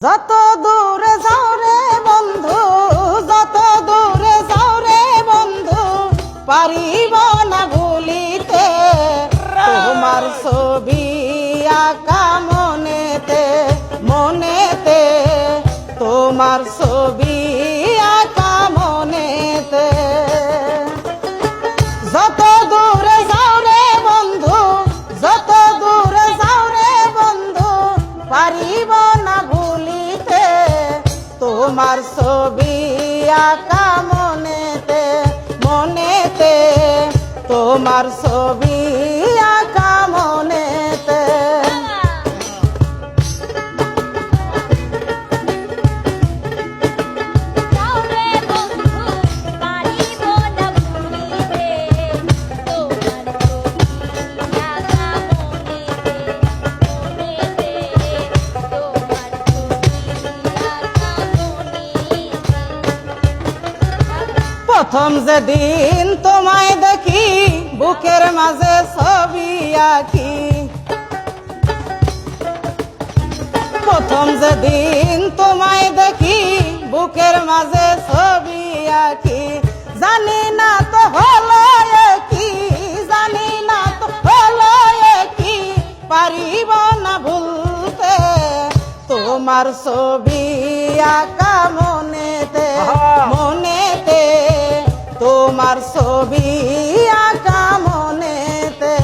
যত দূরে যাও রে বন্ধু, যত দূরে যাও রে বন্ধু, পারিব না ভুলিতে তোমার ছবি আঁকা মনেতে, মনেতে তোমার ছবি আঁকা মনেতে। যত দূরে যাও রে বন্ধু, যত দূরে যাও রে বন্ধু, পারিব না ভুলিতে তোমার ছবি আঁকা মনেতে, মনেতে তোমার ছবি আঁকা মনেতে। প্রথম যেদিন তোমায় দেখি বুকের মাঝে ছবি আঁকি, প্রথম যেদিন তোমায় দেখি বুকের মাঝে ছবি আঁকি, জানি না তো হলো কি, জানি না তো হলো কি, পারিব না ভুলতে তোমার ছবি আঁকা মনেতে, মনেতে তোমার ছবি আঁকা মনেতে।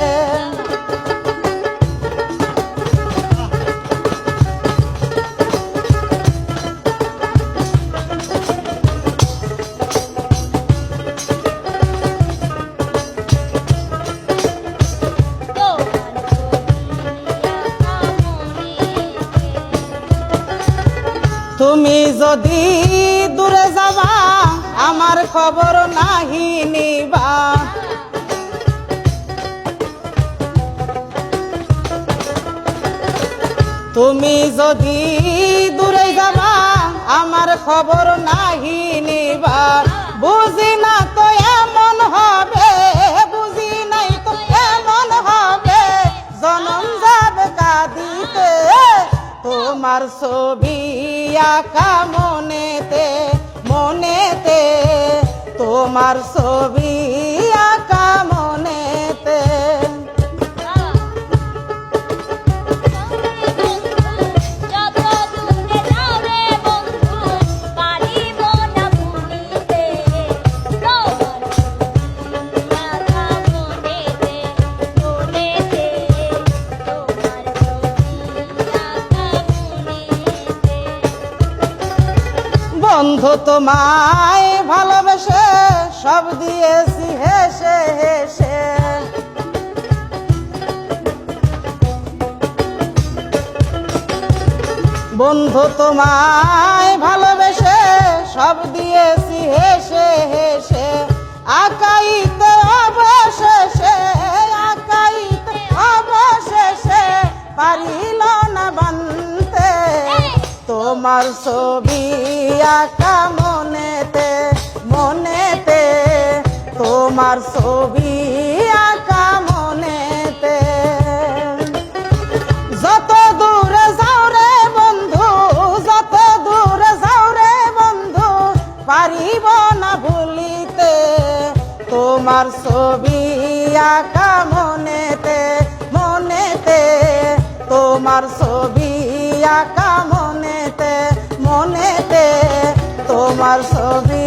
তুমি যদি দূরে যাবা আমার খবর নাহি নিবা, তুমি যদি দূরে যাবা আমার খবর নাহি নিবা, বুঝি না তো এমন হবে, বুঝি নাই তো এমন হবে, জনম যাবে কাঁদিতে তোমার ছবি আঁকা মনেতে, মনেতে তোমার ছবি আঁকা মনেতে। বন্ধু তোমায় ভালোবেসে সব দিয়েছি হেসে হেসে, বন্ধু তোমায় ভালোবেসে সব দিয়েছি হেসে হেসে, আঁকাইতে অবশেষে, আঁকাইতে অবশেষে পারিল না বানতে তোমার ছবি আঁকা মনেতে, মনেতে তোমার ছবি আঁকা মনেতে। যত দূরে যাও রে বন্ধু, যত দূরে যাও রে বন্ধু, পারিব না ভুলিতে তোমার ছবি আঁকা মনেতে, মনেতে তোমার ছবি আঁকা মনেতে, মনেতে তোমার ছবি